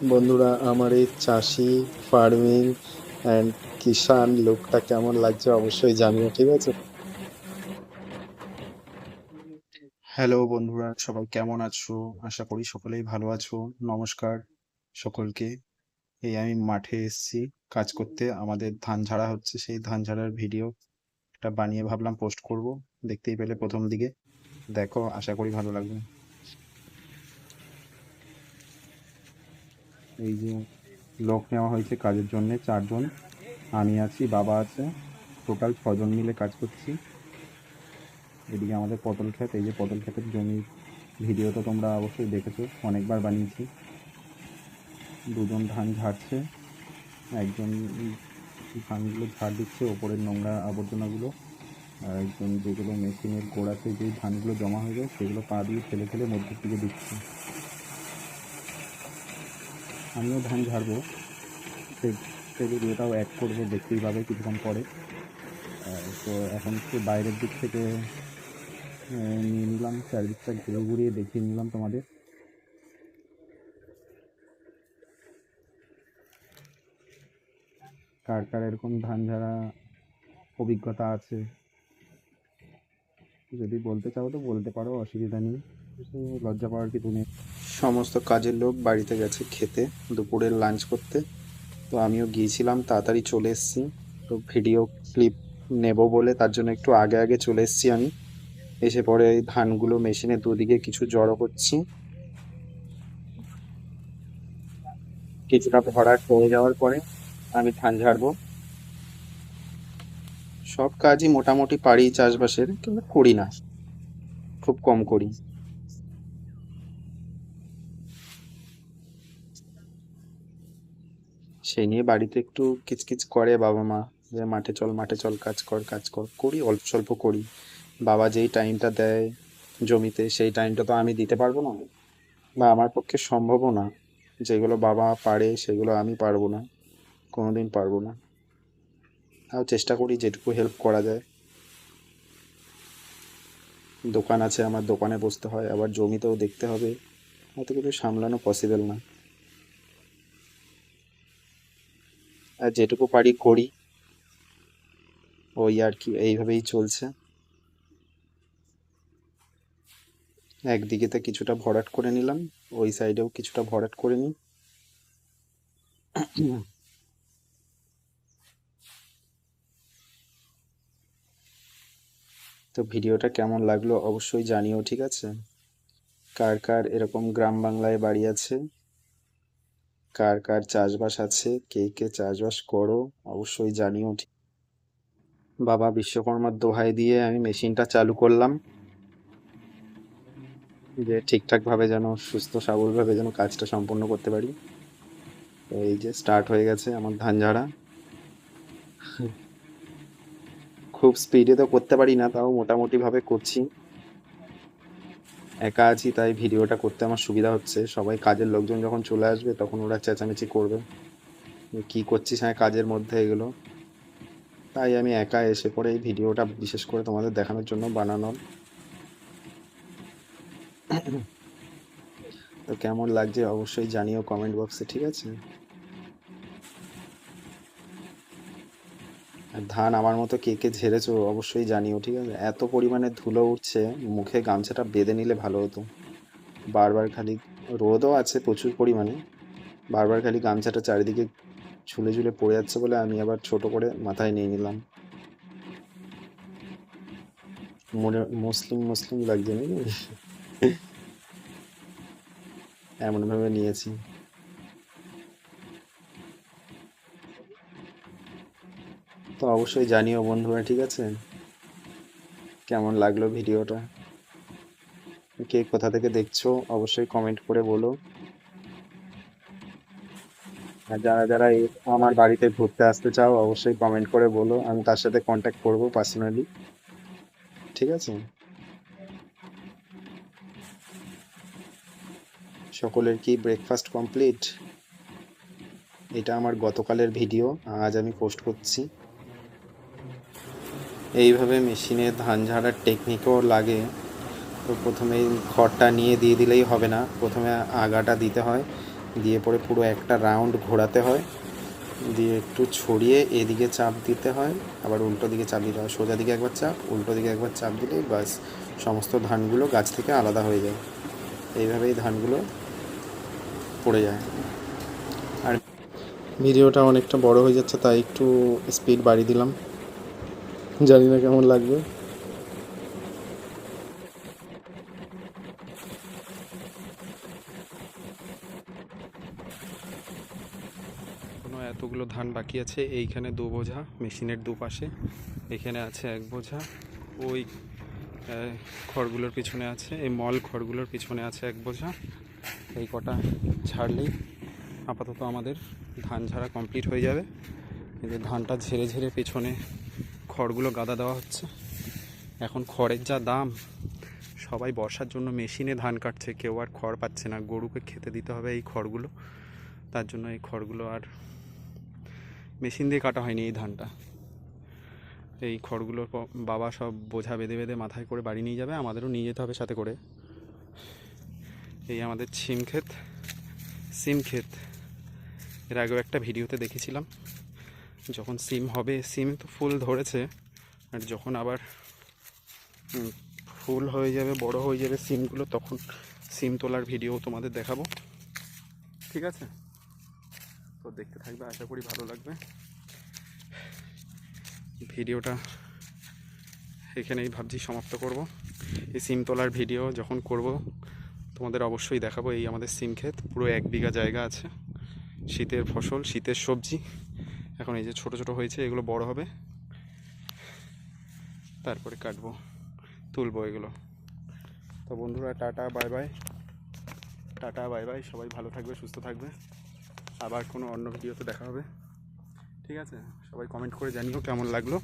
বন্ধুরা, আমার এই চাষি ফার্মিং অ্যান্ড কিষান লুকটা কেমন লাগছে অবশ্যই জানিও, ঠিক আছে? হ্যালো বন্ধুরা, সবাই কেমন আছো? আশা করি সকলেই ভালো আছো। নমস্কার সকলকে। এই আমি মাঠে এসেছি কাজ করতে, আমাদের ধান ঝাড়া হচ্ছে, সেই ধান ঝাড়ার ভিডিওটা বানিয়ে ভাবলাম পোস্ট করব। দেখতেই পেলে প্রথম দিকে, দেখো, আশা করি ভালো লাগবে। এই যে লোক নেওয়া হয়েছে কাজের জন্য, 4 জন। আমি আছি, বাবা আছে, টোটাল 6 জন মিলে কাজ করছি। এদিকে আমাদের পটল ক্ষেত, এই যে পটল ক্ষেতের জমির ভিডিও তো তোমরা অবশ্যই দেখেছো, অনেকবার বানিয়েছি। 2 জন ধান ঝাড়ছে, একজন ধানগুলো ঝাড় দিচ্ছে, ওপরের নোংরা আবর্জনাগুলো, আর একজন যেগুলো মেশিনের গোড়াতে যে ধানগুলো জমা হয়ে যায় সেগুলো পা দিয়ে ফেলে ফেলে মধ্যের দিকে দিচ্ছে। আমিও ধান ঝাড়বো, সেই ভিডিওটাও অ্যাড করবো, দেখতেই পাবে কিছুক্ষণ পরে। তো এখন একটু বাইরের দিক থেকে নিয়ে নিলাম, চারিদিকটা ঘুরে ঘুরিয়ে দেখিয়ে নিলাম তোমাদের। কার কার এরকম ধান ঝাড়া অভিজ্ঞতা আছে যদি বলতে চাও তো বলতে পারো, অসুবিধা নেই, লজ্জা পাওয়ার কিছু নেই। সমস্ত কাজের লোক বাড়িতে গেছে খেতে, দুপুরের লাঞ্চ করতে। তো আমিও গিয়েছিলাম, তাড়াতাড়ি চলে এসেছি। তো ভিডিও ক্লিপ নেব বলে তার জন্য একটু আগে আগে চলে এসেছি আমি। এসে পরে এই ধানগুলো মেশিনের দুদিকে কিছু জড়ো করছি, কিছুটা ভরাট হয়ে যাওয়ার পরে আমি ধান ঝাড়বো। সব কাজই মোটামুটি পারি চাষবাসের, কিন্তু করি না, খুব কম করি। সেই নিয়ে বাড়িতে একটু কিচকিচ করে বাবা মা, যে মাঠে চল মাঠে চল, কাজ কর কাজ কর। করি, অল্প স্বল্প করি। বাবা যেই টাইমটা দেয় জমিতে, সেই টাইমটা তো আমি দিতে পারবো না, বা আমার পক্ষে সম্ভবও না। যেগুলো বাবা পারে সেগুলো আমি পারবো না, কোনোদিন পারবো না। তাও চেষ্টা করি যেটুকু হেল্প করা যায়। দোকান আছে আমার, দোকানে বসতে হয়, আবার জমিতেও দেখতে হবে, এত কিছু সামলানো পসিবল না। আর যেটুকু পারি করি, ওই আর কি, এইভাবেই চলছে। একদিকেতে কিছুটা ভরাট করে নিলাম, ওই সাইডেও কিছুটা ভরাট করে নিই। তো ভিডিওটা কেমন লাগলো অবশ্যই জানিও, ঠিক আছে? কার কার এরকম গ্রাম বাংলায় বাড়ি আছে, কার কার চাষবাস আছে, কে কে চাষবাস করো, অবশ্যই জানিও, ঠিক? বাবা বিশ্বকর্মার দোহাই দিয়ে আমি মেশিনটা চালু করলাম, যে ঠিকঠাক ভাবে যেন, সুস্থ সবল ভাবে যেন কাজটা সম্পন্ন করতে পারি। তো এই যে স্টার্ট হয়ে গেছে আমার ধান ঝাড়া। খুব স্পিডে তো করতে পারি না, তাও মোটামুটি ভাবে করছি। একা আছি তাই ভিডিওটা করতে আমার সুবিধা হচ্ছে। সবাই কাজের লোকজন যখন চলে আসবে তখন ওরা চেঁচামেচি করবে, যে কি করছিস হ্যাঁ কাজের মধ্যে এগুলো। তাই আমি একা এসে পরে এই ভিডিওটা বিশেষ করে তোমাদের দেখানোর জন্য বানানো। তো কেমন লাগছে অবশ্যই জানিও কমেন্ট বক্সে, ঠিক আছে? আর ধান আমার মতো কে কে ঝেড়েছো অবশ্যই জানিও, ঠিক আছে? এত পরিমাণে ধুলো উঠছে, মুখে গামছাটা বেঁধে নিলে ভালো হতো। বারবার খালি, রোদও আছে প্রচুর পরিমাণে, বারবার খালি গামছাটা চারিদিকে ঝুলে ঝুলে পড়ে যাচ্ছে বলে আমি আবার ছোট করে মাথায় নিয়ে নিলাম। মনে মুসলিম মুসলিম লাগছে নাকি, এমন ভাবে নিয়েছি। তো অবশ্যই জানিও বন্ধুরা, ঠিক আছে? কেমন লাগলো ভিডিওটা, কে কোথা থেকে দেখছো অবশ্যই কমেন্ট করে বলো। আর যারা যারা আমার বাড়িতে ঘুরতে আসতে চাও অবশ্যই কমেন্ট করে বলো, আমি তার সাথে কন্ট্যাক্ট করবো পার্সোনালি, ঠিক আছে? সকলের কি ব্রেকফাস্ট কমপ্লিট? এটা আমার গতকালের ভিডিও, আজ আমি পোস্ট করছি। এইভাবে মেশিনে ধান ঝাড়ার টেকনিকও লাগে। তো প্রথমে খড়টা নিয়ে দিয়ে দিলেই হবে না, প্রথমে আগাটা দিতে হয়, দিয়ে পরে পুরো একটা রাউন্ড ঘোরাতে হয়, দিয়ে একটু ছড়িয়ে এদিকে চাপ দিতে হয়, আবার উল্টো দিকে চাপ দিতে হয়। সোজা দিকে একবার চাপ, উল্টো দিকে একবার চাপ দিলেই বাস সমস্ত ধানগুলো গাছ থেকে আলাদা হয়ে যায়। এইভাবেই ধানগুলো পড়ে যায়। আর ভিডিওটা অনেকটা বড় হয়ে যাচ্ছে, তাই একটু স্পিড বাড়িয়ে দিলাম, জানি না কেমন লাগবে। এখনো এতগুলো ধান বাকি আছে। এইখানে 2 বোঝা মেশিনের দুপাশে, এখানে আছে 1 বোঝা, ওই খড়গুলোর পিছনে আছে, এই মল খড়গুলোর পিছনে আছে 1 বোঝা। এই কটা ছাড়লেই আপাতত আমাদের ধান ঝাড়া কমপ্লিট হয়ে যাবে। এই যে ধানটা ঝেড়ে ঝেড়ে পেছনে খড়গুলো গাদা দেওয়া হচ্ছে। এখন খড়ের যা দাম, সবাই বর্ষার জন্য মেশিনে ধান কাটছে, কেউ আর খড় পাচ্ছে না, গরুকে খেতে দিতে হবে এই খড়গুলো, তার জন্য এই খড়গুলো আর মেশিন দিয়ে কাটা হয়নি এই ধানটা। এই খড়গুলোর বাবা সব বোঝা বেঁধে বেঁধে মাথায় করে বাড়ি নিয়ে যাবে, আমাদেরও নিয়ে যেতে হবে সাথে করে। এই আমাদের সিম ক্ষেত এর আগেও একটা ভিডিওতে দেখেছিলাম, যখন সিম হবে, সিম তো ফুল ধরেছে, আর যখন আবার ফুল হয়ে যাবে, বড় হয়ে যাবে সিমগুলো, তখন সিম তোলার ভিডিও তোমাদের দেখাবো। ঠিক আছে, তো দেখতে থাকবে, আশা করি ভালো লাগবে। ভিডিওটা এখানেই ভাবছি সমাপ্ত করব। এই সিম তোলার ভিডিও যখন করব তোমাদের অবশ্যই দেখাবো। এই আমাদের সিম ক্ষেত, পুরো 1 বিঘা জায়গা আছে, শীতের ফসল, শীতের সবজি। এখন এই যে ছোট ছোট হয়েছে, এগুলো বড় হবে, তারপরে কাটবো, তুলবো এগুলো। তো বন্ধুরা, tata bye bye, tata bye bye, সবাই ভালো থাকবে, সুস্থ থাকবে। আবার কোনো অন্য ভিডিওতে দেখা হবে। ঠিক আছে, সবাই কমেন্ট করে জানিও কেমন লাগলো।